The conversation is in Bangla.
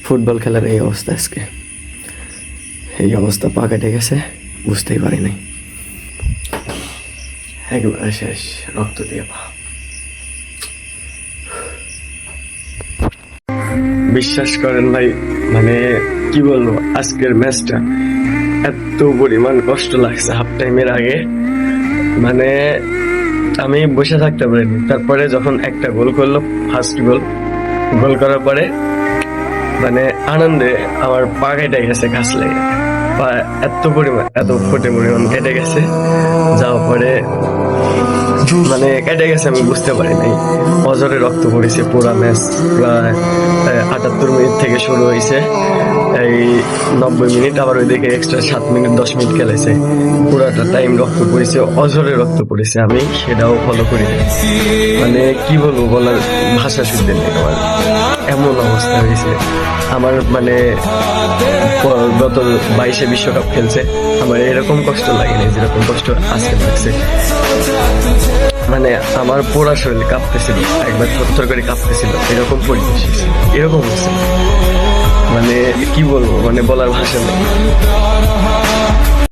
ফুটবল খেলার এই অবস্থা আজকে, এই অবস্থা পা কেটে গেছে, বুঝতেই পারি নাই, একবারে শেষ, রক্ত দিয়ে পা। বিশ্বাস করেন ভাই, মানে কি বলবো, আজকের ম্যাচটা এত পরিমাণ কষ্ট লাগছে হাফ টাইমের আগে, মানে আমি বসে থাকতে পারিনি। তারপরে যখন একটা গোল করলো, ফার্স্ট গোল করার পরে মানে আনন্দে আমার পা কেটে গেছে, ঘাস লেগে পা এত ফুটে পরিমাণ কেটে গেছে, যাওয়ার পরে মানে কেটে গেছে আমি বুঝতে পারি নাই। অজরে রক্ত পড়েছে পুরা ম্যাচ, প্রায় 78 মিনিট থেকে শুরু হয়েছে, এই 90 মিনিট, আবার ওইদিকে এক্সট্রা 7 মিনিট 10 মিনিট খেলেছে, পুরাটা টাইম রক্ত পড়েছে, অজরে রক্ত পড়েছে, আমি সেটাও ফলো করি। মানে কি বলবো, বলার ভাষা শুনতে নেই আমার, এমন অবস্থা হয়েছে আমার। মানে গত 22-এ বিশ্বকাপ খেলছে, আমার এরকম কষ্ট লাগেনি যেরকম কষ্ট আজকে লাগছে। মানে আমার পুরা শরীর কাঁপতেছিল, একবার থরথর করে কাঁপতেছিল, এরকম পরিবেশ, এরকম হচ্ছে, মানে কি বলবো, মানে বলার ভাষা নেই।